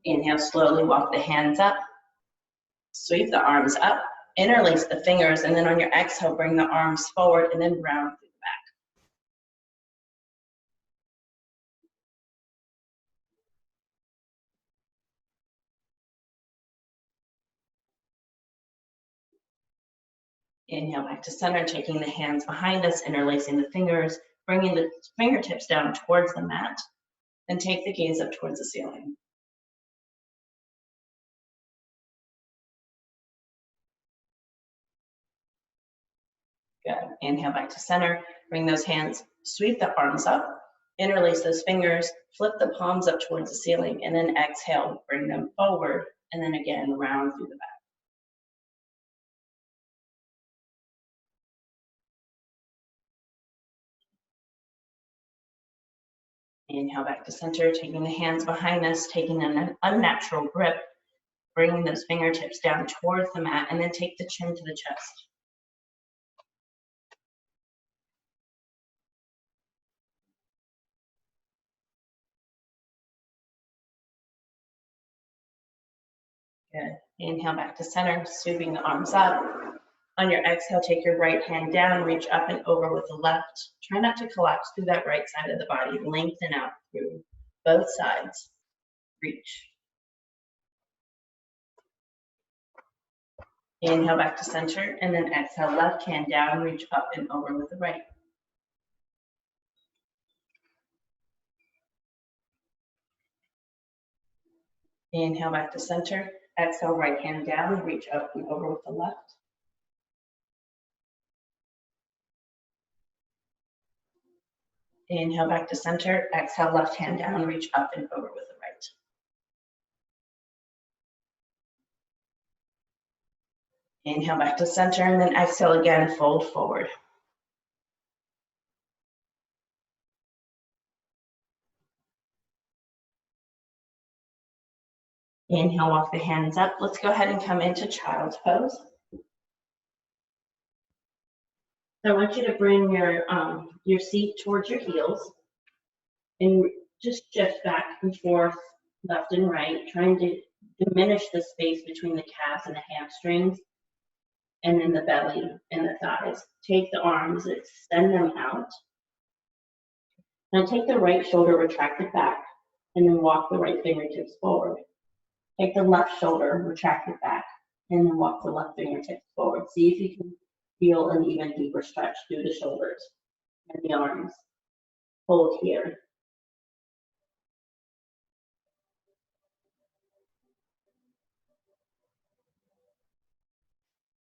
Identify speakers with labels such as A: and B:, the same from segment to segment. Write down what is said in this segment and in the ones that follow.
A: Inhale, slowly walk the hands up. Sweep the arms up. Interlace the fingers, and then on your exhale, bring the arms forward and then round through the back. Inhale back to center, taking the hands behind us, interlacing the fingers, bringing the fingertips down towards the mat, and take the gaze up towards the ceiling. Good. Inhale back to center, bring those hands, sweep the arms up, interlace those fingers, flip the palms up towards the ceiling, and then exhale, bring them forward, and then again, round through the back. Inhale back to center, taking the hands behind us, taking an unnatural grip, bringing those fingertips down towards the mat, and then take the chin to the chest. Good. Inhale back to center, sweeping the arms up. On your exhale, take your right hand down, reach up and over with the left. Try not to collapse through that right side of the body. Lengthen out through both sides. Reach. Inhale back to center, and then exhale, left hand down, reach up and over with the right. Inhale back to center, exhale, right hand down, reach up and over with the left. Inhale back to center, exhale, left hand down, reach up and over with the right. Inhale back to center, and then exhale again, fold forward. Inhale, walk the hands up. Let's go ahead and come into child's pose. So I want you to bring your seat towards your heels and just shift back and forth, left and right, trying to diminish the space between the calves and the hamstrings, and then the belly and the thighs. Take the arms, extend them out. Now take the right shoulder, retract it back, and then walk the right fingertips forward. Take the left shoulder, retract it back, and then walk the left fingertips forward. See if you can feel an even deeper stretch through the shoulders and the arms. Hold here.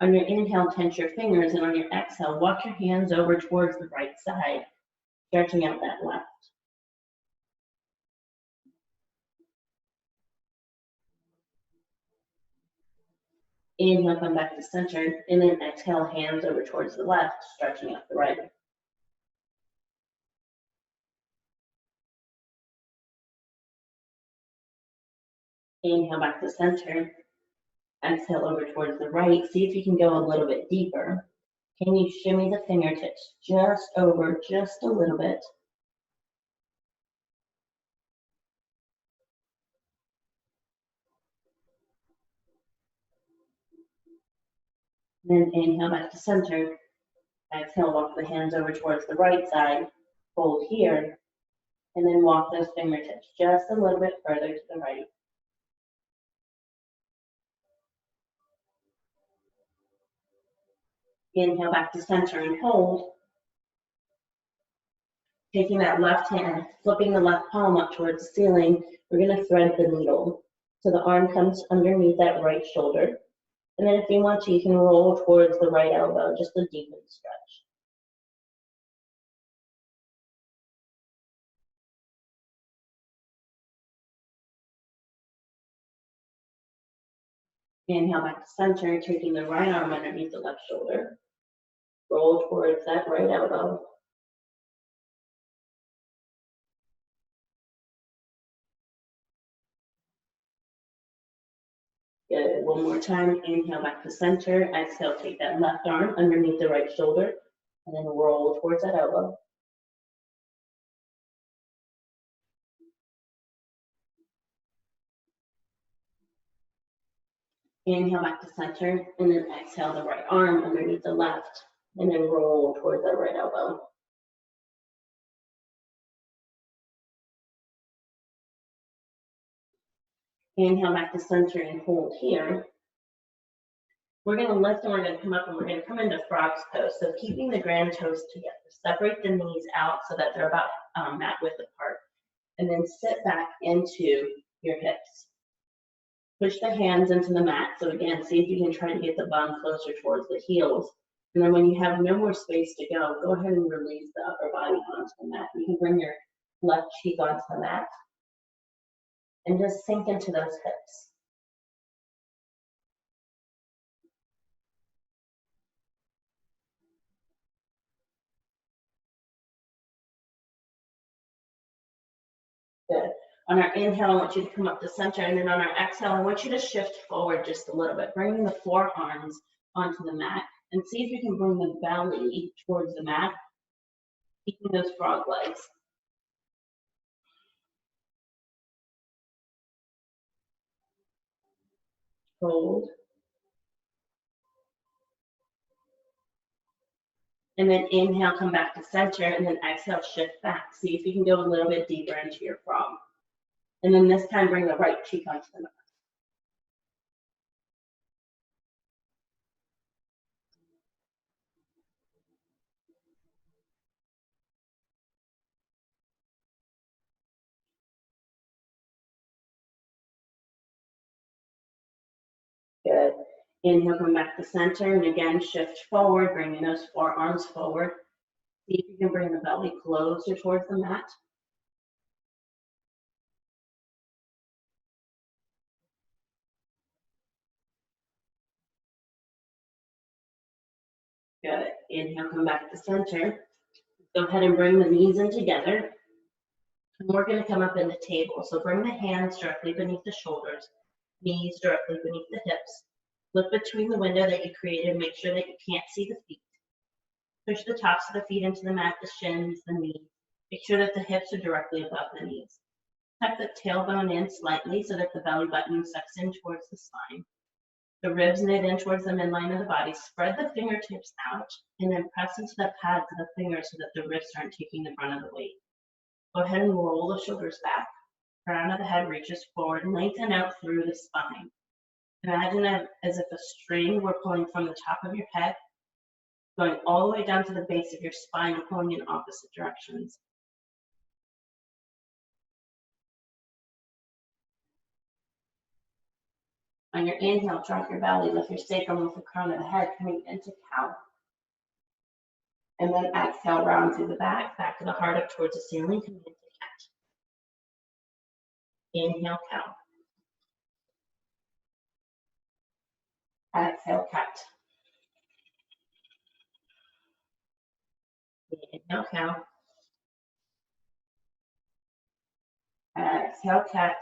A: On your inhale, tense your fingers, and on your exhale, walk your hands over towards the right side, stretching out that left. Inhale, come back to center, and then exhale, hands over towards the left, stretching out the right. Inhale back to center, exhale over towards the right. See if you can go a little bit deeper. Can you shimmy the fingertips just over, just a little bit? Then inhale back to center. Exhale, walk the hands over towards the right side. Hold here. And then walk those fingertips just a little bit further to the right. Inhale back to center and hold. Taking that left hand, flipping the left palm up towards the ceiling, we're going to thread the needle. So the arm comes underneath that right shoulder. And then if you want to, you can roll towards the right elbow, just a deepen stretch. Inhale back to center, taking the right arm underneath the left shoulder. Roll towards that right elbow. Good. One more time. Inhale back to center. Exhale, take that left arm underneath the right shoulder, and then roll towards that elbow. Inhale back to center, and then exhale the right arm underneath the left, and then roll towards the right elbow. Inhale back to center and hold here. We're going to lift and we're going to come up and we're going to come into frog's pose. So keeping the grand toes together. Separate the knees out so that they're about mat width apart. And then sit back into your hips. Push the hands into the mat. So again, see if you can try to get the bum closer towards the heels. And then when you have no more space to go ahead and release the upper body onto the mat. You can bring your left cheek onto the mat and just sink into those hips. Good. On our inhale, I want you to come up to center, and then on our exhale, I want you to shift forward just a little bit, bringing the forearms onto the mat, and see if you can bring the belly towards the mat, keeping those frog legs. Hold. And then inhale, come back to center, and then exhale, shift back. See if you can go a little bit deeper into your frog. And then this time, bring the right cheek onto the mat. Good. Inhale, come back to center, and again, shift forward, bringing those forearms forward. See if you can bring the belly closer towards the mat. Good. Inhale, come back to center. Go ahead and bring the knees in together. And we're going to come up in the table. So bring the hands directly beneath the shoulders, knees directly beneath the hips. Look between the window that you created. Make sure that you can't see the feet. Push the tops of the feet into the mat, the shins, the knees. Make sure that the hips are directly above the knees. Tuck the tailbone in slightly so that the belly button sucks in towards the spine. The ribs knit in towards the midline of the body. Spread the fingertips out and then press into the pads of the fingers so that the wrists aren't taking the brunt of the weight. Go ahead and roll the shoulders back. Crown of the head reaches forward and lengthen out through the spine. Imagine it as if a string were pulling from the top of your head, going all the way down to the base of your spine and pulling in opposite directions. On your inhale, drop your belly, lift your sacrum with the crown of the head, coming into cow. And then exhale, round through the back to the heart up towards the ceiling, coming into cat. Inhale, cow. Exhale, cat. Inhale, cow. Exhale, cat.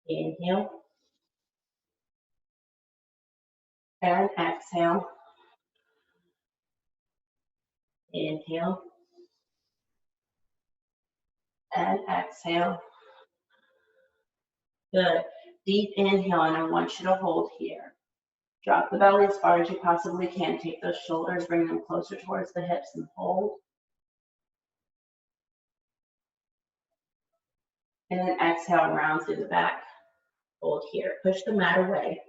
A: Inhale. And exhale. Inhale. And exhale. Good. Deep inhale, and I want you to hold here. Drop the belly as far as you possibly can. Take those shoulders, bring them closer towards the hips and hold. And then exhale, round through the back. Hold here. Push the mat away.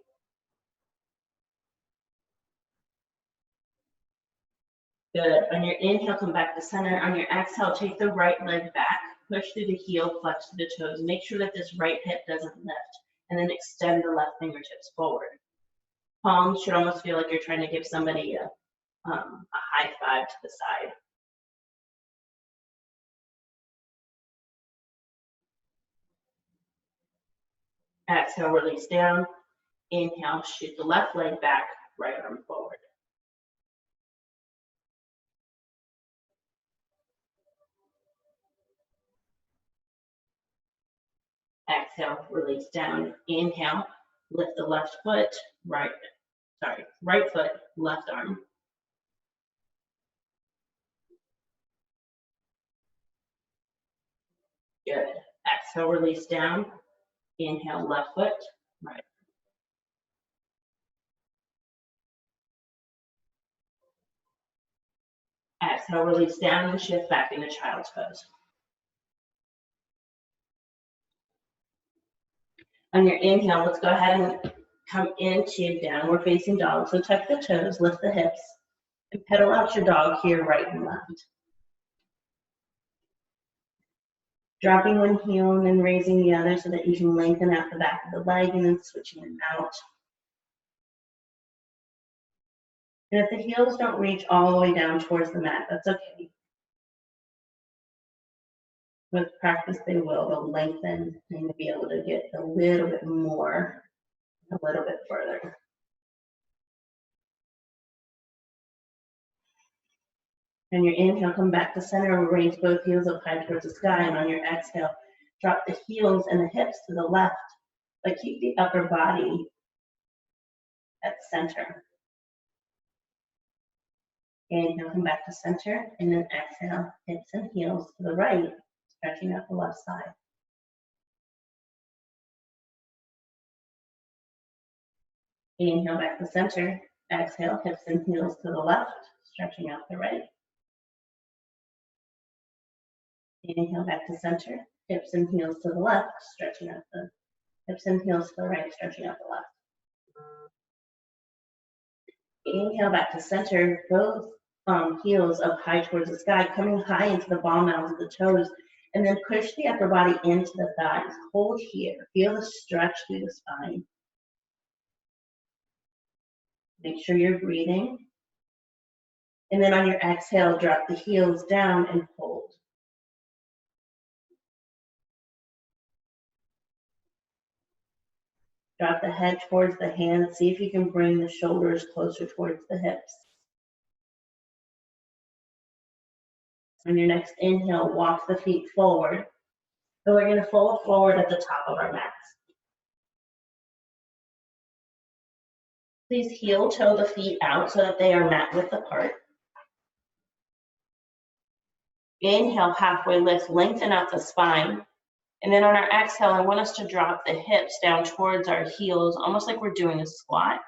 A: Good. On your inhale, come back to center. On your exhale, take the right leg back. Push through the heel, flex through the toes. Make sure that this right hip doesn't lift. And then extend the left fingertips forward. Palms should almost feel like you're trying to give somebody a high five to the side. Exhale, release down. Inhale, shoot the left leg back, right arm forward. Exhale, release down. Inhale, lift the left foot, right foot, left arm. Good. Exhale, release down. Inhale, left foot, right. Exhale, release down and shift back into child's pose. On your inhale, let's go ahead and come into downward facing dog. So tuck the toes, lift the hips, and pedal out your dog here, right and left. Dropping one heel and then raising the other so that you can lengthen out the back of the leg and then switching it out. And if the heels don't reach all the way down towards the mat, that's okay. With practice, they will. They'll lengthen and you'll be able to get a little bit more, a little bit further. And your inhale, come back to center and raise both heels up high towards the sky. And on your exhale, drop the heels and the hips to the left, but keep the upper body at center. Inhale, come back to center, and then exhale, hips and heels to the right, stretching out the left side. Inhale, back to center. Exhale, hips and heels to the left, stretching out the right. Inhale, back to center. Hips and heels to the left, stretching out the hips and heels to the right, stretching out the left. Inhale, back to center. Both heels up high towards the sky, coming high into the ball mounds of the toes, and then push the upper body into the thighs. Hold here. Feel the stretch through the spine. Make sure you're breathing. And then on your exhale, drop the heels down and hold. Drop the head towards the hands. See if you can bring the shoulders closer towards the hips. On your next inhale, walk the feet forward. So we're going to fold forward at the top of our mats. Please heel toe the feet out so that they are mat width apart. Inhale, halfway lift, lengthen out the spine. And then on our exhale, I want us to drop the hips down towards our heels, almost like we're doing a squat.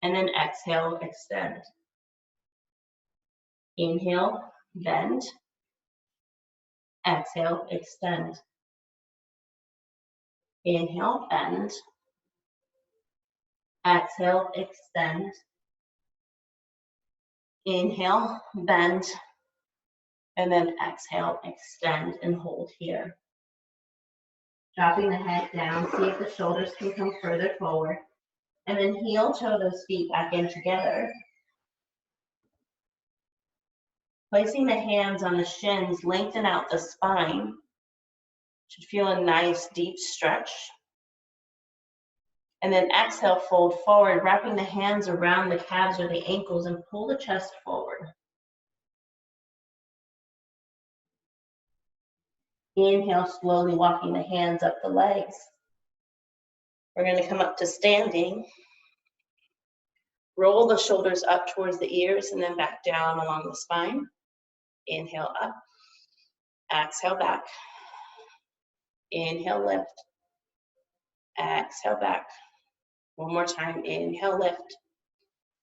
A: And then exhale, extend. Inhale, bend. Exhale, extend. Inhale, bend. Exhale, extend. Inhale, bend. And then exhale, extend and hold here. Dropping the head down, see if the shoulders can come further forward. And then heel toe those feet back in together. Placing the hands on the shins, lengthen out the spine. Should feel a nice deep stretch. And then exhale, fold forward, wrapping the hands around the calves or the ankles and pull the chest forward. Inhale, slowly walking the hands up the legs. We're going to come up to standing. Roll the shoulders up towards the ears and then back down along the spine. Inhale up. Exhale back. Inhale, lift. Exhale back. One more time. Inhale, lift.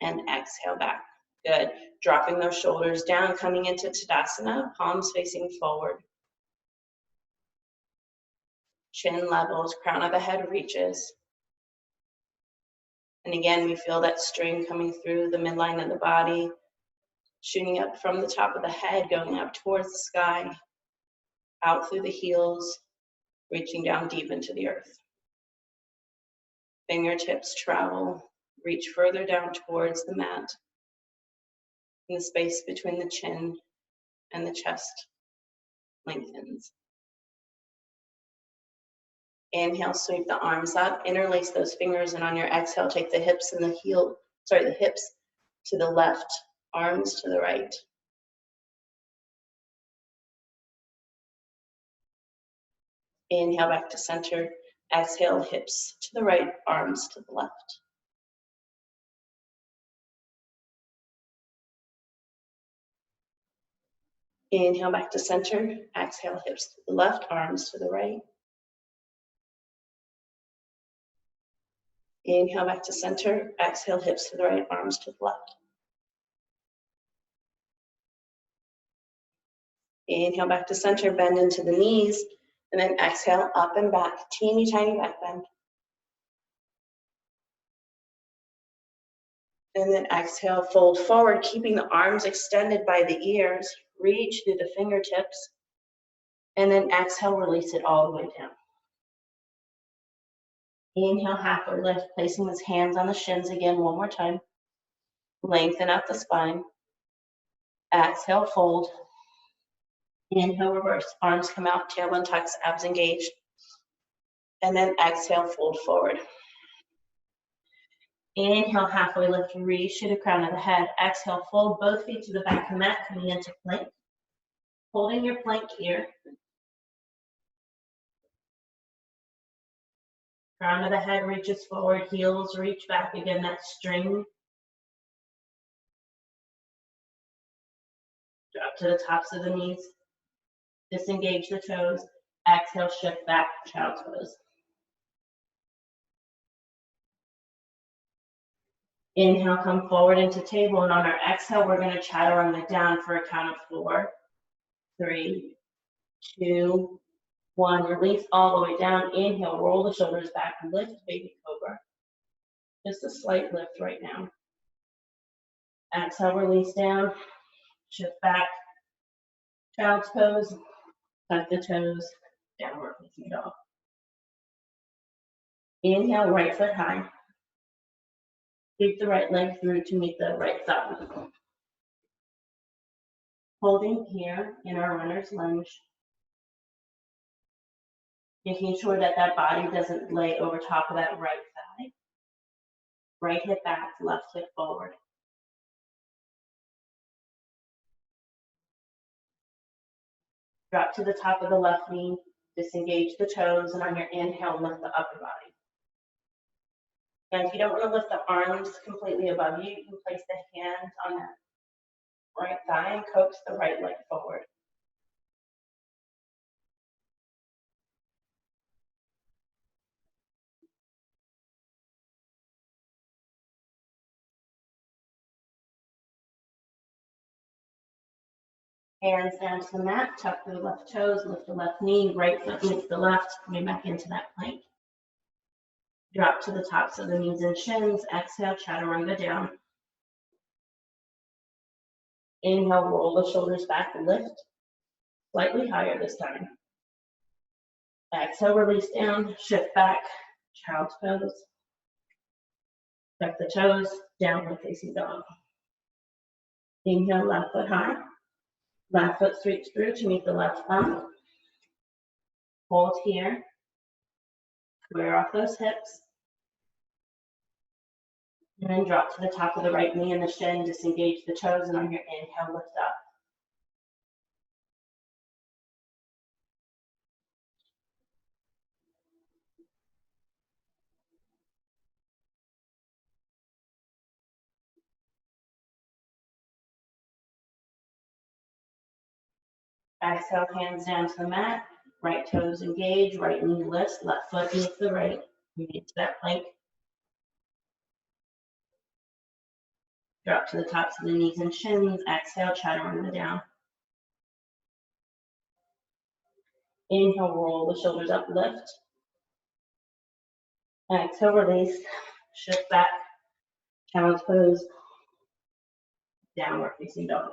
A: And exhale back. Good. Dropping those shoulders down, coming into Tadasana, palms facing forward. Chin levels, crown of the head reaches. And again, we feel that string coming through the midline of the body, shooting up from the top of the head, going up towards the sky, out through the heels, reaching down deep into the earth. Fingertips travel, reach further down towards the mat, and the space between the chin and the chest lengthens. Inhale, sweep the arms up, interlace those fingers, and on your exhale, take the hips and the hips to the left, arms to the right. Inhale back to center, exhale, hips to the right, arms to the left. Inhale back to center, exhale, hips to the left, arms to the right. Inhale back to center. Exhale, hips to the right, arms to the left. Inhale back to center, bend into the knees, and then exhale, up and back, teeny tiny back bend. And then exhale, fold forward, keeping the arms extended by the ears, reach through the fingertips, and then exhale, release it all the way down. Inhale, halfway lift, placing his hands on the shins again one more time. Lengthen out the spine. Exhale, fold. Inhale, reverse. Arms come out, tailbone tucks, abs engaged. And then exhale, fold forward. Inhale, halfway lift, reach to the crown of the head. Exhale, fold both feet to the back of the mat, coming into plank. Holding your plank here. Crown of the head reaches forward, heels reach back again, that string. Drop to the tops of the knees. Disengage the toes. Exhale, shift back, child's pose. Inhale, come forward into table, and on our exhale, we're going to chaturanga down for a count of 4, 3, 2, 1. Release all the way down. Inhale, roll the shoulders back, lift baby cobra. Just a slight lift right now. Exhale, release down, shift back, child's pose, tuck the toes, downward facing dog. Inhale, right foot high. Keep the right leg through to meet the right thigh. Holding here in our runner's lunge. Making sure that that body doesn't lay over top of that right thigh. Right hip back, left hip forward. Drop to the top of the left knee, disengage the toes, and on your inhale, lift the upper body. And if you don't want to lift the arms completely above you, you can place the hands on that right thigh and coax the right leg forward. Hands down to the mat, tuck the left toes, lift the left knee, right foot meets the left, coming back into that plank. Drop to the tops of the knees and shins. Exhale, chaturanga down. Inhale, roll the shoulders back, lift. Slightly higher this time. Exhale, release down, shift back, child's pose. Tuck the toes, downward facing dog. Inhale, left foot high. Left foot sweeps through to meet the left thumb. Hold here. Square off those hips. And then drop to the top of the right knee and the shin. Disengage the toes, and on your inhale, lift up. Exhale, hands down to the mat. Right toes engage, right knee lifts, left foot meets the right. Meet to that plank. Drop to the tops of the knees and shins. Exhale, chaturanga down. Inhale, roll the shoulders up, lift. Exhale, release. Shift back. Child's pose. Downward facing dog.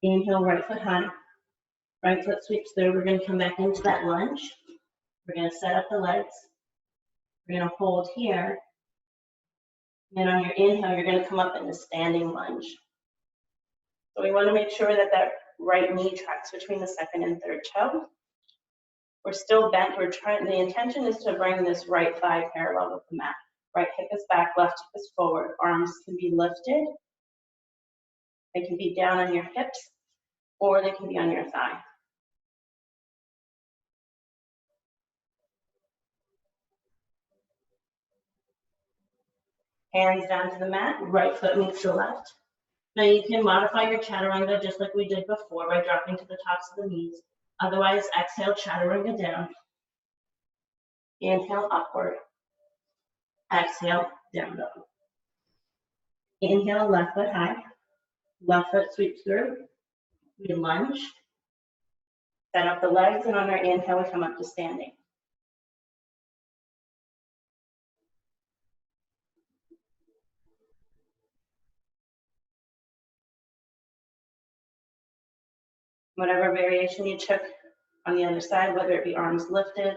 A: Inhale, right foot high. Right foot sweeps through. We're going to come back into that lunge. We're going to set up the legs. We're going to hold here. And on your inhale, you're going to come up in the standing lunge. So we want to make sure that that right knee tracks between the second and third toe. We're still bent. The intention is to bring this right thigh parallel with the mat. Right hip is back, left hip is forward. Arms can be lifted. They can be down on your hips, or they can be on your thigh. Hands down to the mat, right foot meets the left. Now you can modify your chaturanga just like we did before by dropping to the tops of the knees. Otherwise, exhale, chaturanga down. Inhale, upward. Exhale, down dog. Inhale, left foot high. Left foot sweeps through. We lunge. Set up the legs, and on our inhale, we come up to standing. Whatever variation you took on the other side, whether it be arms lifted,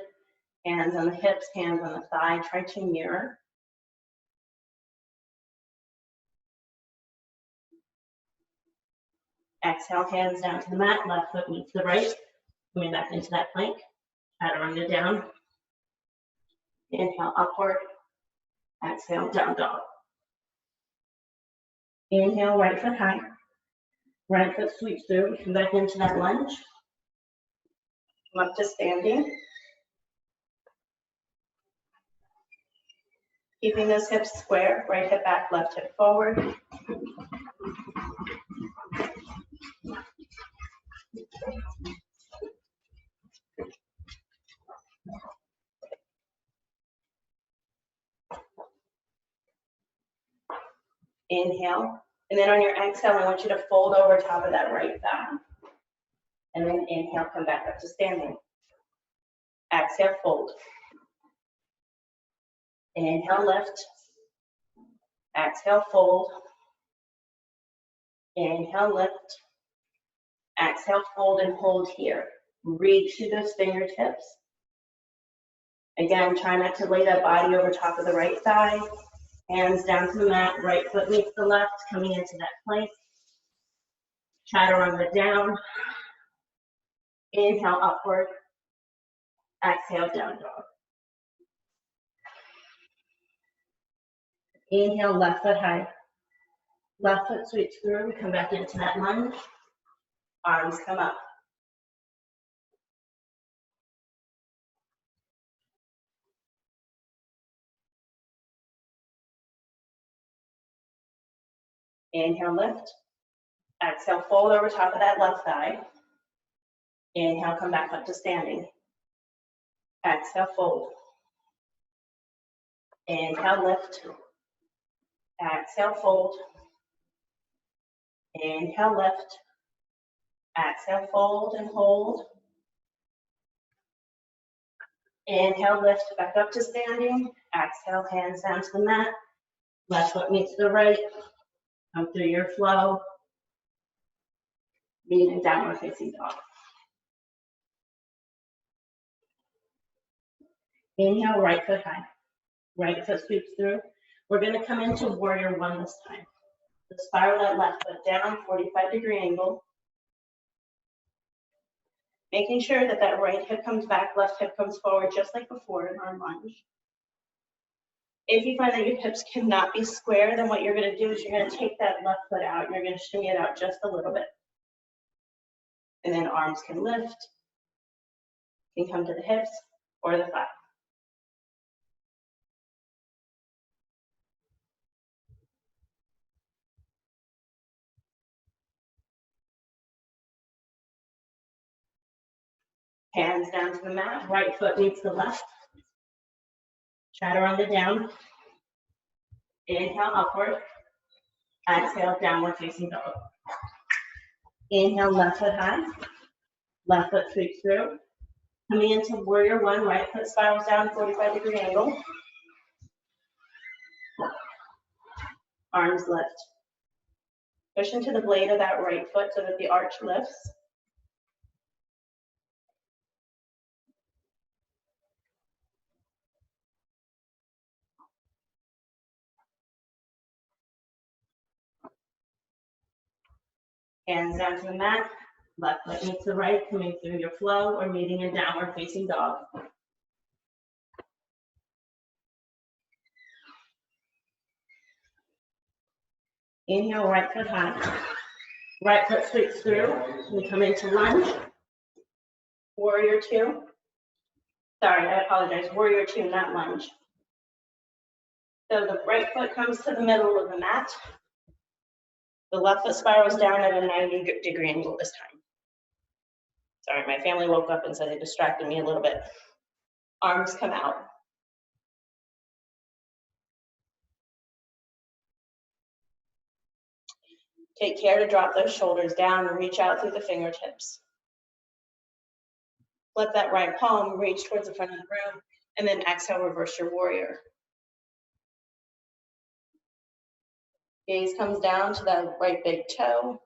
A: hands on the hips, hands on the thigh, try to mirror. Exhale, hands down to the mat, left foot meets the right. Coming back into that plank. Chaturanga down. Inhale, upward. Exhale, down dog. Inhale, right foot high. Right foot sweeps through. We come back into that lunge. Come up to standing. Keeping those hips square, right hip back, left hip forward. Inhale, and then on your exhale, I want you to fold over top of that right thigh. And then inhale, come back up to standing. Exhale, fold. Inhale, lift. Exhale, fold. Inhale, lift. Exhale, fold and hold here. Reach through those fingertips. Again, try not to lay that body over top of the right thigh. Hands down to the mat, right foot meets the left, coming into that plank. Chaturanga down. Inhale, upward. Exhale, down dog. Inhale, left foot high. Left foot sweeps through. We come back into that lunge. Arms come up. Inhale, lift. Exhale, fold over top of that left thigh. Inhale, come back up to standing. Exhale, fold. Inhale, lift. Exhale, fold. Inhale, lift. Exhale, fold and hold. Inhale, lift back up to standing. Exhale, hands down to the mat. Left foot meets the right. Come through your flow. Meet in downward facing dog. Inhale, right foot high. Right foot sweeps through. We're going to come into warrior one this time. So spiral that left foot down, 45-degree angle. Making sure that that right hip comes back, left hip comes forward, just like before in our lunge. If you find that your hips cannot be square, then what you're going to do is you're going to take that left foot out. You're going to shimmy it out just a little bit. And then arms can lift, can come to the hips or the thigh. Hands down to the mat, right foot meets the left. Chaturanga down. Inhale, upward. Exhale, downward facing dog. Inhale, left foot high. Left foot sweeps through. Coming into warrior one, right foot spirals down, 45-degree angle. Arms lift. Push into the blade of that right foot so that the arch lifts. Hands down to the mat. Left foot meets the right, coming through your flow or meeting in downward facing dog. Inhale, right foot high. Right foot sweeps through. We come into lunge. Warrior two. Sorry, I apologize. Warrior two, not lunge. So the right foot comes to the middle of the mat. The left foot spirals down at a 90-degree angle this time. Sorry, my family woke up and said they distracted me a little bit. Arms come out. Take care to drop those shoulders down and reach out through the fingertips. Let that right palm reach towards the front of the room, and then exhale, reverse your warrior. Gaze comes down to that right big toe.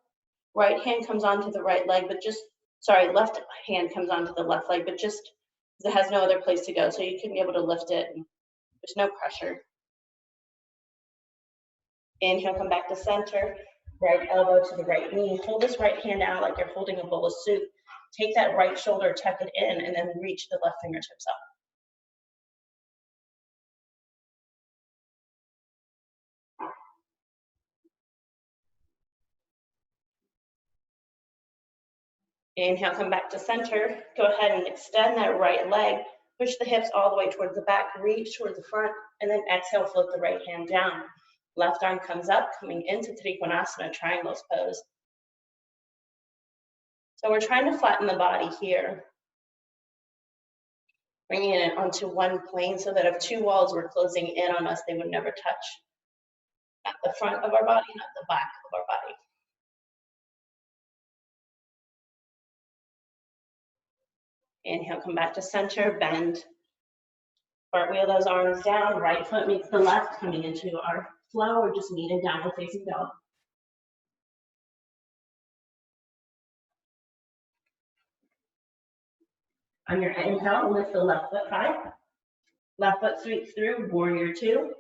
A: Right hand comes onto the right leg, but left hand comes onto the left leg, but just it has no other place to go, so you can be able to lift it. There's no pressure. Inhale, come back to center. Right elbow to the right knee. Hold this right hand out like you're holding a bowl of soup. Take that right shoulder, tuck it in, and then reach the left fingertips up. Inhale, come back to center. Go ahead and extend that right leg. Push the hips all the way towards the back, reach towards the front, and then exhale, float the right hand down. Left arm comes up, coming into Trikonasana, triangles pose. So we're trying to flatten the body here. Bringing it onto one plane so that if two walls were closing in on us, they would never touch. Not the front of our body, not the back of our body. Inhale, come back to center, bend. Cartwheel those arms down, right foot meets the left, coming into our flow, or just meet in downward facing dog. On your inhale, lift the left foot high. Left foot sweeps through, warrior two.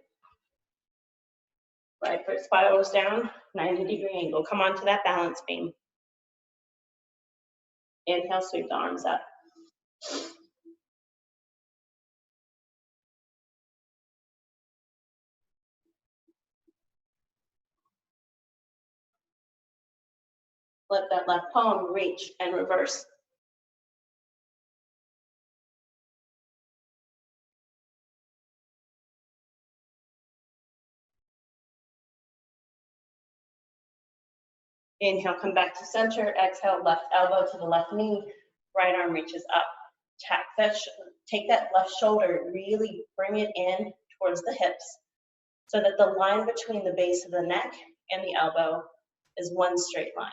A: Right foot spirals down, 90-degree angle. Come onto that balance beam. Inhale, sweep the arms up. Let that left palm reach and reverse. Inhale, come back to center. Exhale, left elbow to the left knee. Right arm reaches up. Take that left shoulder, really bring it in towards the hips so that the line between the base of the neck and the elbow is one straight line.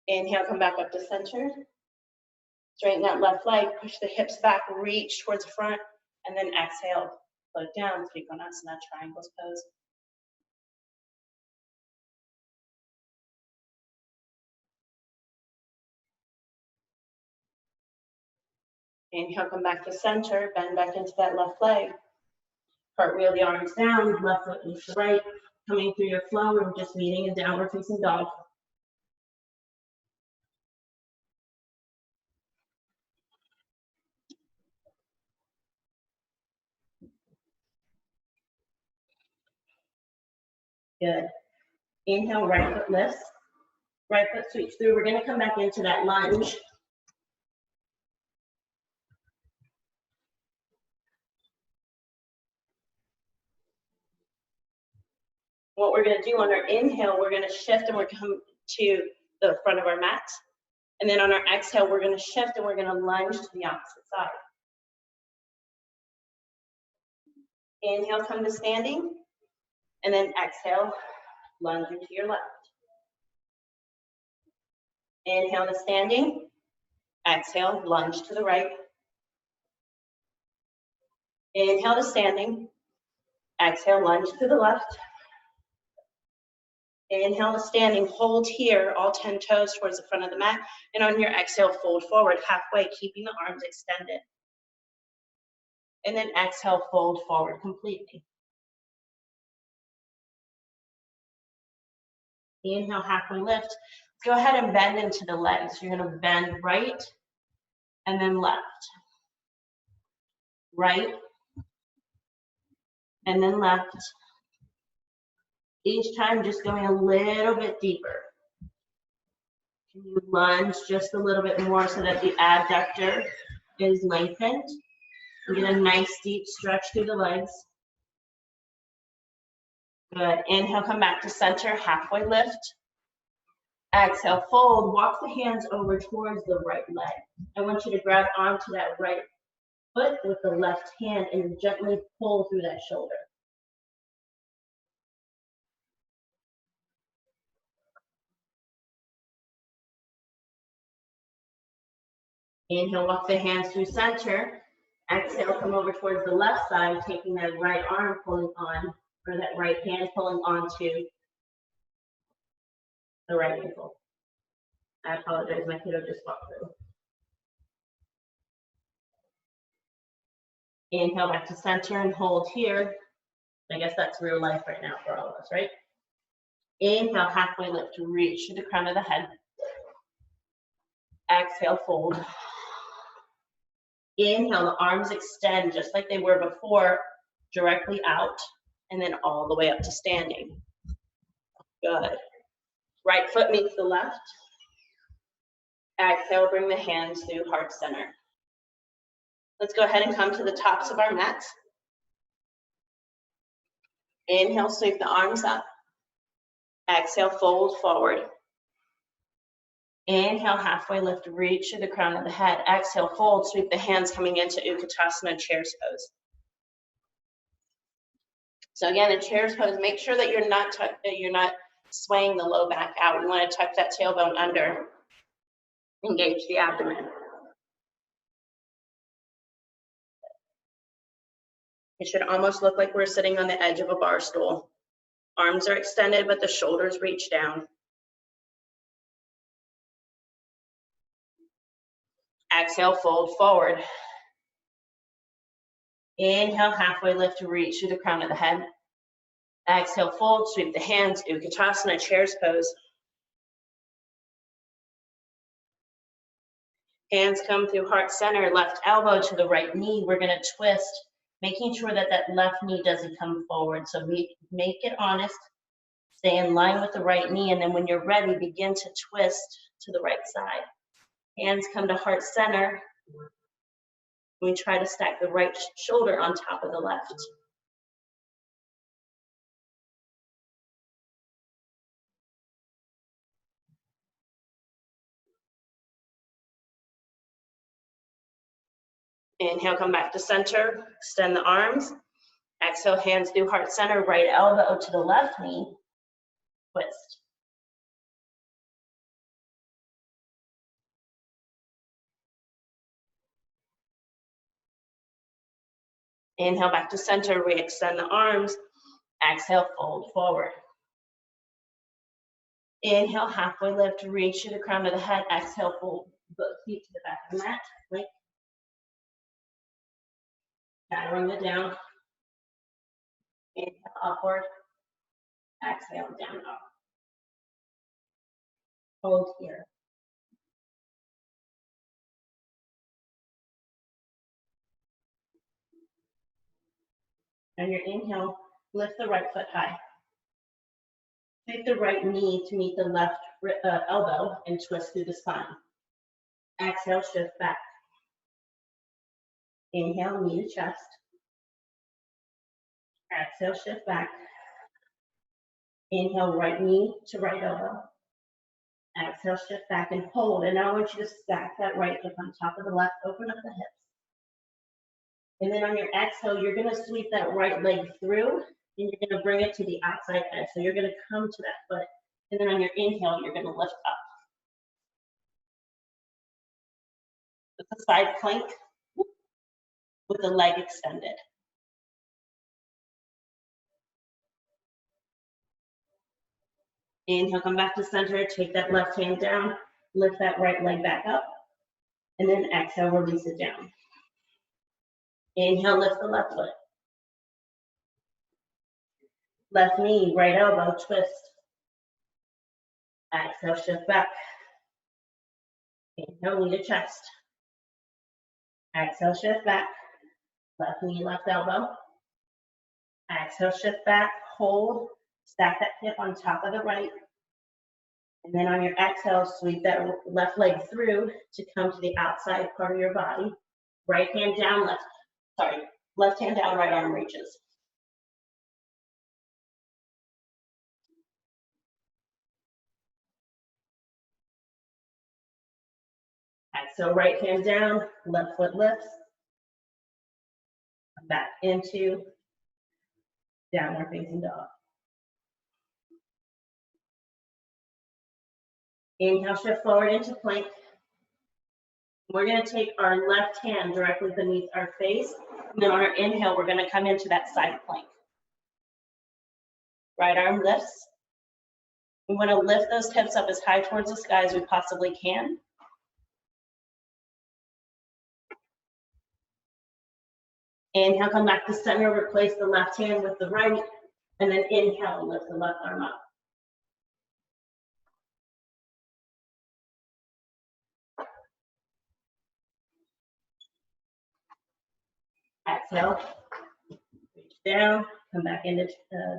A: Inhale, come back up to center. Straighten that left leg, push the hips back, reach towards the front, and then exhale, float down, Trikonasana, triangles pose. Inhale, come back to center, bend back into that left leg. Cartwheel the arms down, left foot meets the right, coming through your flow, we're just meeting in downward facing dog. Good. Inhale, right foot lifts. Right foot sweeps through. We're going to come back into that lunge. What we're going to do on our inhale, we're going to shift and we're going to come to the front of our mat. And then on our exhale, we're going to shift and we're going to lunge to the opposite side. Inhale, come to standing. And then exhale, lunge into your left. Inhale to standing. Exhale, lunge to the right. Inhale to standing. Exhale, lunge to the left. Inhale to standing, hold here, all 10 toes towards the front of the mat. And on your exhale, fold forward halfway, keeping the arms extended. And then exhale, fold forward completely. Inhale, halfway lift. Go ahead and bend into the legs. You're going to bend right and then left. Right and then left. Each time just going a little bit deeper. Can you lunge just a little bit more so that the adductor is lengthened? You get a nice deep stretch through the legs. Good. Inhale, come back to center, halfway lift. Exhale, fold, walk the hands over towards the right leg. I want you to grab onto that right foot with the left hand and gently pull through that shoulder. Inhale, walk the hands through center. Exhale, come over towards the left side, taking that right arm pulling on, or that right hand pulling onto the right ankle. I apologize, my kiddo just walked through. Inhale back to center and hold here. I guess that's real life right now for all of us, right? Inhale, halfway lift, reach to the crown of the head. Exhale, fold. Inhale, the arms extend just like they were before, directly out, and then all the way up to standing. Good. Right foot meets the left. Exhale, bring the hands through heart center. Let's go ahead and come to the tops of our mats. Inhale, sweep the arms up. Exhale, fold forward. Inhale, halfway lift, reach to the crown of the head. Exhale, fold, sweep the hands coming into Utkatasana, chair's pose. So again, in chair's pose, make sure that you're not swaying the low back out. You want to tuck that tailbone under. Engage the abdomen. It should almost look like we're sitting on the edge of a bar stool. Arms are extended, but the shoulders reach down. Exhale, fold forward. Inhale, halfway lift to reach to the crown of the head. Exhale, fold, sweep the hands, Utkatasana, chair's pose. Hands come through heart center, left elbow to the right knee. We're gonna twist, making sure that that left knee doesn't come forward. So we make it honest, stay in line with the right knee, and then when you're ready, begin to twist to the right side. Hands come to heart center. We try to stack the right shoulder on top of the left. Inhale, come back to center, extend the arms. Exhale, hands through heart center, right elbow to the left knee, twist. Inhale, back to center, re-extend the arms. Exhale, fold forward. Inhale, halfway lift, reach to the crown of the head. Exhale, fold both feet to the back of the mat. Link. Chaturanga the down. Inhale, upward. Exhale, down, up. Hold here. On your inhale, lift the right foot high. Take the right knee to meet the left elbow and twist through the spine. Exhale, shift back. Inhale, knee to chest. Exhale, shift back. Inhale, right knee to right elbow. Exhale, shift back and hold. And now I want you to stack that right hip on top of the left, open up the hips. And then on your exhale, you're gonna sweep that right leg through and you're gonna bring it to the outside edge. So you're gonna come to that foot. And then on your inhale, you're gonna lift up. With the side plank with the leg extended. Inhale, come back to center, take that left hand down, lift that right leg back up, and then exhale, release it down. Inhale, lift the left foot. Left knee, right elbow, twist. Exhale, shift back. Inhale, knee to chest. Exhale, shift back. Left knee, left elbow. Exhale, shift back, hold. Stack that hip on top of the right. And then on your exhale, sweep that left leg through to come to the outside part of your body. Right hand down, left hand down, right arm reaches. Exhale, right hand down, left foot lifts. Back into downward facing dog. Inhale, shift forward into plank. We're going to take our left hand directly beneath our face. And then on our inhale, we're going to come into that side plank. Right arm lifts. We want to lift those hips up as high towards the sky as we possibly can. Inhale, come back to center, replace the left hand with the right, and then inhale, lift the left arm up. Exhale, reach down, come back into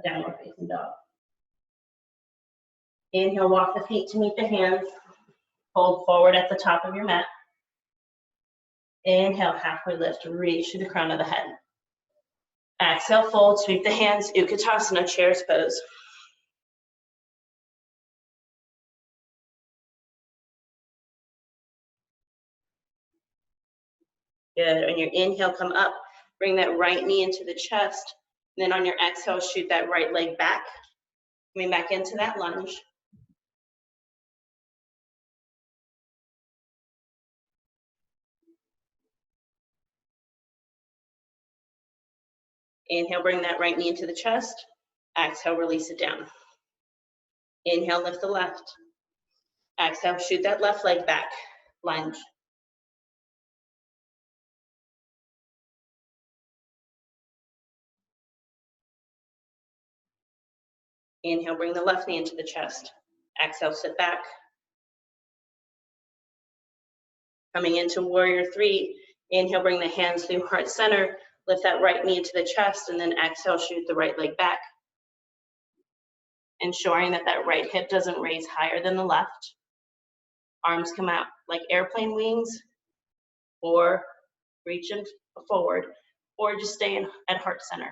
A: downward facing dog. Inhale, walk the feet to meet the hands. Hold forward at the top of your mat. Inhale, halfway lift, reach to the crown of the head. Exhale, fold, sweep the hands, Utkatasana, chairs pose. Good. On your inhale, come up, bring that right knee into the chest. And then on your exhale, shoot that right leg back. Coming back into that lunge. Inhale, bring that right knee into the chest. Exhale, release it down. Inhale, lift the left. Exhale, shoot that left leg back. Lunge. Inhale, bring the left knee into the chest. Exhale, sit back. Coming into warrior three. Inhale, bring the hands through heart center. Lift that right knee into the chest, and then exhale, shoot the right leg back. Ensuring that that right hip doesn't raise higher than the left. Arms come out like airplane wings, or reaching forward, or just staying at heart center.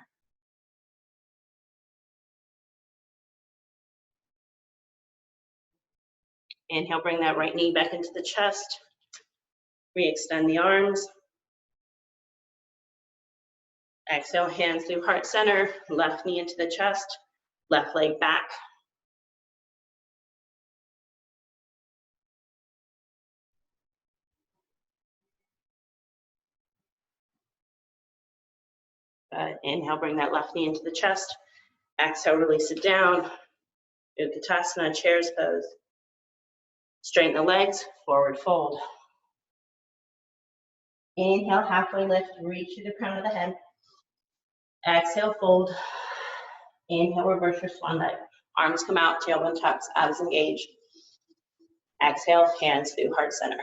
A: Inhale, bring that right knee back into the chest. Re-extend the arms. Exhale, hands through heart center, left knee into the chest, left leg back. Inhale, bring that left knee into the chest. Exhale, release it down. Utkatasana, chairs pose. Straighten the legs, forward fold. Inhale, halfway lift, reach to the crown of the head. Exhale, fold. Inhale, reverse your swan dive. Arms come out, tailbone tucks, abs engage. Exhale, hands through heart center.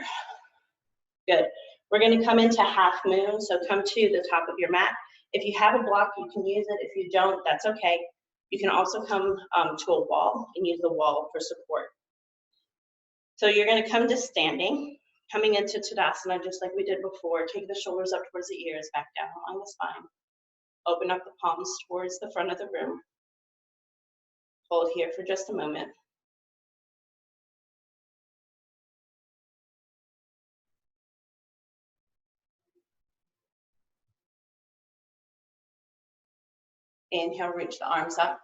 A: Good. We're going to come into half moon, so come to the top of your mat. If you have a block, you can use it. If you don't, that's okay. You can also come to a wall and use the wall for support. So you're going to come to standing, coming into Tadasana just like we did before. Take the shoulders up towards the ears, back down along the spine. Open up the palms towards the front of the room. Hold here for just a moment. Inhale, reach the arms up.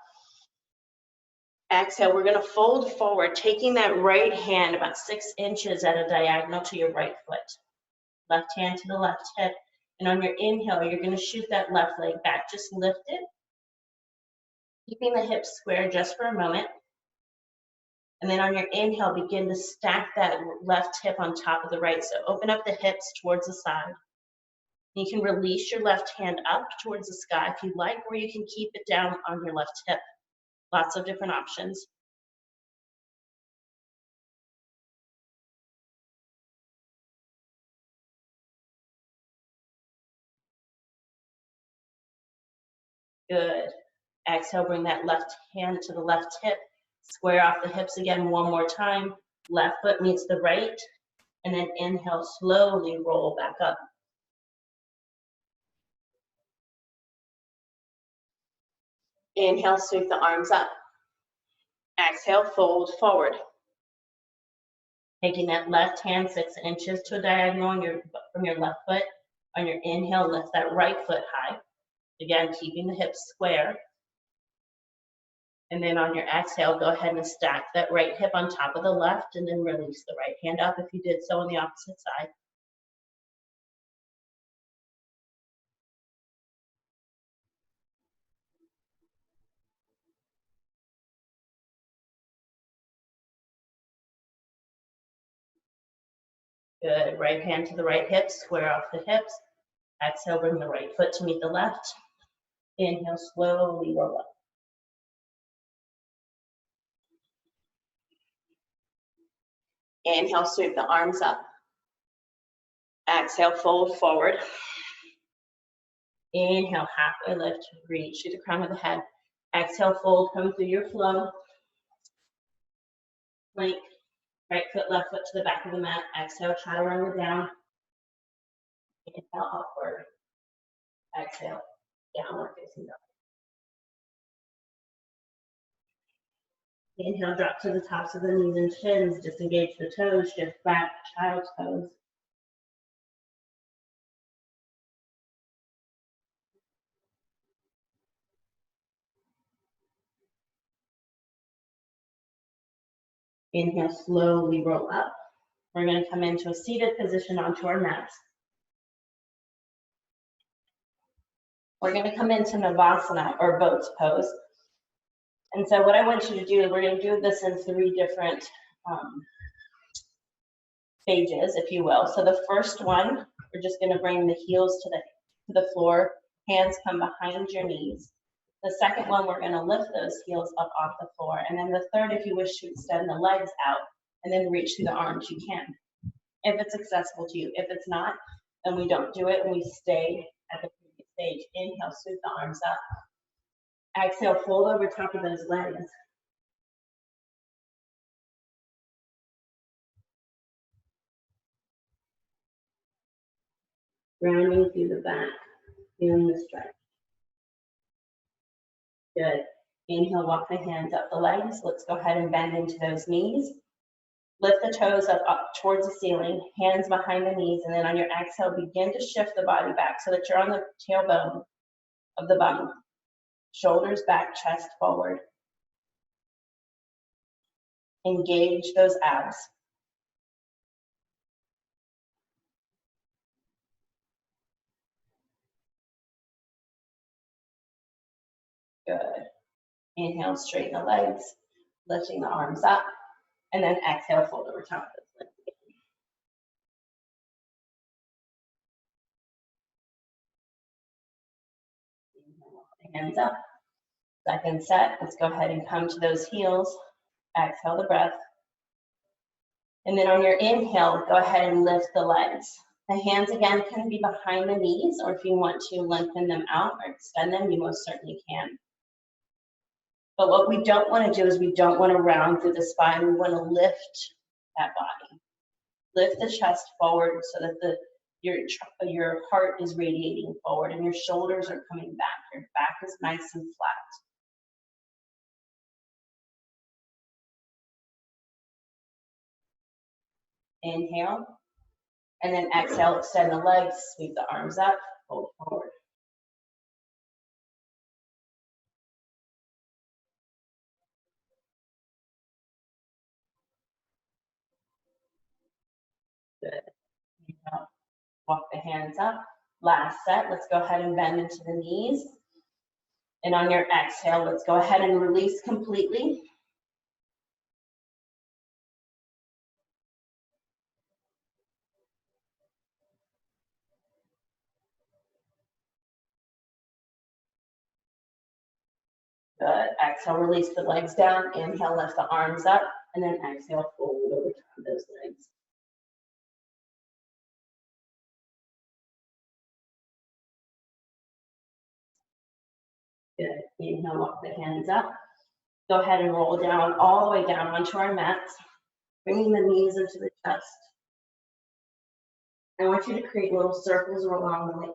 A: Exhale, we're going to fold forward, taking that right hand about 6 inches at a diagonal to your right foot. Left hand to the left hip. And on your inhale, you're going to shoot that left leg back. Just lift it. Keeping the hips square just for a moment. And then on your inhale, begin to stack that left hip on top of the right. So open up the hips towards the side. You can release your left hand up towards the sky if you like, or you can keep it down on your left hip. Lots of different options. Good. Exhale, bring that left hand to the left hip. Square off the hips again one more time. Left foot meets the right. And then inhale, slowly roll back up. Inhale, sweep the arms up. Exhale, fold forward. Taking that left hand 6 inches to a diagonal on from your left foot. On your inhale, lift that right foot high. Again, keeping the hips square. And then on your exhale, go ahead and stack that right hip on top of the left and then release the right hand up if you did so on the opposite side. Good. Right hand to the right hip, square off the hips. Exhale, bring the right foot to meet the left. Inhale, slowly roll up. Inhale, sweep the arms up. Exhale, fold forward. Inhale, halfway lift, reach to the crown of the head. Exhale, fold, come through your flow. Plank, right foot, left foot to the back of the mat. Exhale, chaturanga down. Inhale, upward. Exhale, downward facing dog. Inhale, drop to the tops of the knees and shins. Disengage the toes, shift back, child's pose. Inhale, slowly roll up. We're going to come into a seated position onto our mats. We're going to come into Navasana or boat's pose. And so what I want you to do, we're going to do this in 3 different stages, if you will. So the first one, we're just going to bring the heels to the floor. Hands come behind your knees. The second one, we're going to lift those heels up off the floor. And then the third, if you wish to extend the legs out and then reach through the arms, you can, if it's accessible to you. If it's not, then we don't do it and we stay at the previous stage. Inhale, sweep the arms up. Exhale, fold over top of those legs. Rounding through the back, feeling the stretch. Good. Inhale, walk the hands up the legs. Let's go ahead and bend into those knees. Lift the toes up towards the ceiling, hands behind the knees, and then on your exhale, begin to shift the body back so that you're on the tailbone of the bum. Shoulders back, chest forward. Engage those abs. Good. Inhale, straighten the legs, lifting the arms up, and then exhale, fold over top of those legs. Inhale, walk the hands up. Second set, let's go ahead and come to those heels. Exhale the breath. And then on your inhale, go ahead and lift the legs. The hands again can be behind the knees, or if you want to lengthen them out or extend them, you most certainly can. But what we don't want to do is we don't want to round through the spine. We want to lift that body. Lift the chest forward so that your heart is radiating forward and your shoulders are coming back. Your back is nice and flat. Inhale, and then exhale, extend the legs, sweep the arms up, fold forward. Good. Inhale, walk the hands up. Last set, let's go ahead and bend into the knees. And on your exhale, let's go ahead and release completely. Good. Exhale, release the legs down. Inhale, lift the arms up. And then exhale, fold over top of those legs. Good. Inhale, walk the hands up. Go ahead and roll down all the way down onto our mats, bringing the knees into the chest. I want you to create little circles along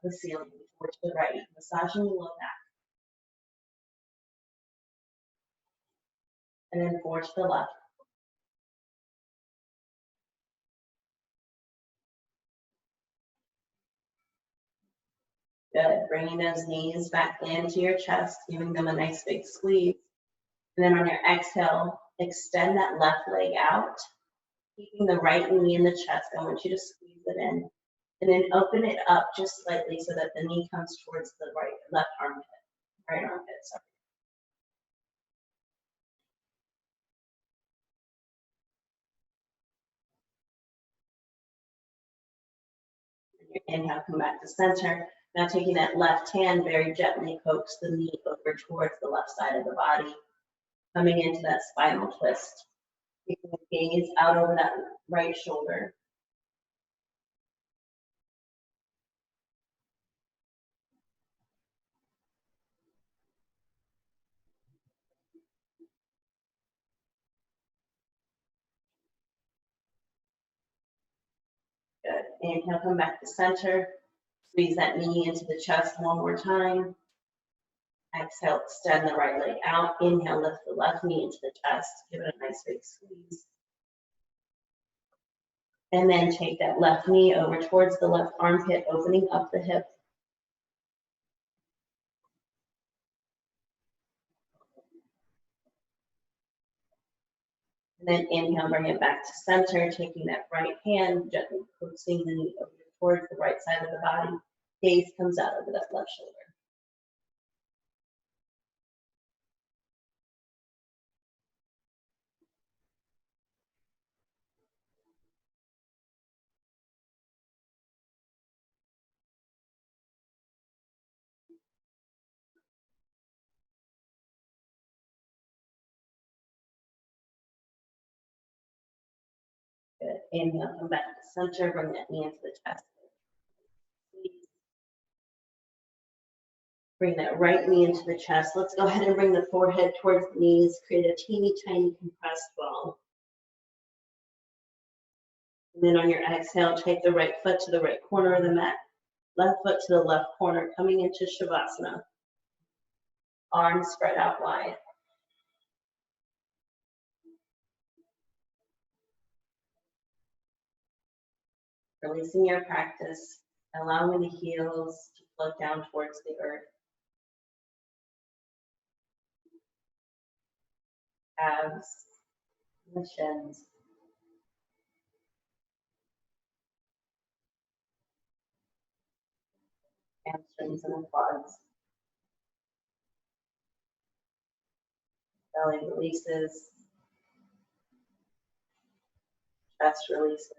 A: the ceiling, forward to the right, massaging the low back. And then forward to the left. Good. Bringing those knees back into your chest, giving them a nice big squeeze. And then on your exhale, extend that left leg out, keeping the right knee in the chest. I want you to squeeze it in. And then open it up just slightly so that the knee comes towards the left armpit, right armpit, sorry. Inhale, come back to center. Now taking that left hand, very gently coax the knee over towards the left side of the body, coming into that spinal twist. Taking the gaze out over that right shoulder. Good. Inhale, come back to center. Squeeze that knee into the chest one more time. Exhale, extend the right leg out. Inhale, lift the left knee into the chest. Give it a nice big squeeze. And then take that left knee over towards the left armpit, opening up the hip. And then inhale, bring it back to center, taking that right hand, gently coaxing the knee over towards the right side of the body. Gaze comes out over that left shoulder. Good. Inhale, come back to center, bring that knee into the chest. Bring that right knee into the chest. Let's go ahead and bring the forehead towards the knees. Create a teeny tiny compressed ball. And then on your exhale, take the right foot to the right corner of the mat. Left foot to the left corner, coming into Shavasana. Arms spread out wide. Releasing your practice, allowing the heels to float down towards the earth. Calves, the shins. Hamstrings and the quads. Belly releases. Chest releases.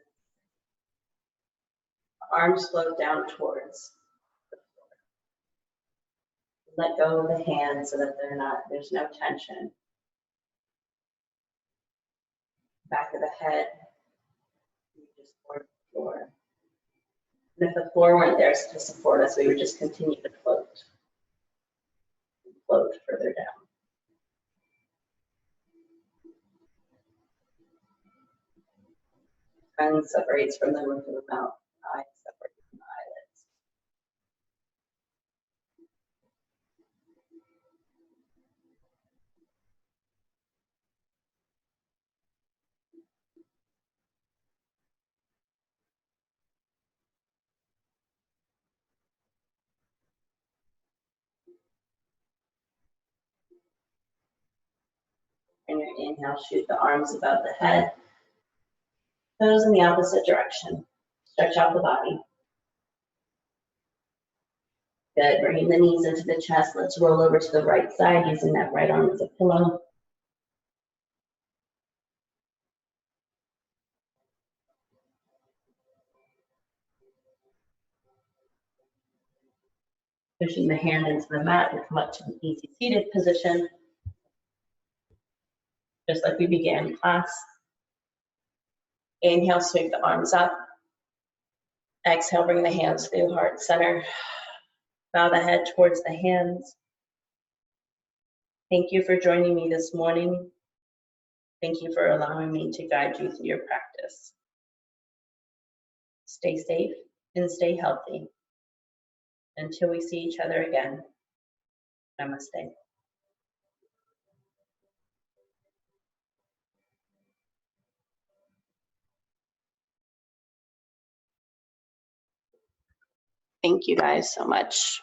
A: Arms float down towards the floor. Let go of the hands so that there's no tension. Back of the head, you just support the floor. And if the floor weren't there to support us, we would just continue to float. Float further down. Tongue separates from the roof of the mouth. Eyes separate from the eyelids. And your inhale, shoot the arms above the head. Toes in the opposite direction. Stretch out the body. Good. Bringing the knees into the chest. Let's roll over to the right side using that right arm as a pillow. Pushing the hand into the mat, we come up to an easy seated position. Just like we began class. Inhale, sweep the arms up. Exhale, bring the hands through heart center. Bow the head towards the hands. Thank you for joining me this morning. Thank you for allowing me to guide you through your practice. Stay safe and stay healthy. Until we see each other again, namaste.
B: Thank you guys so much.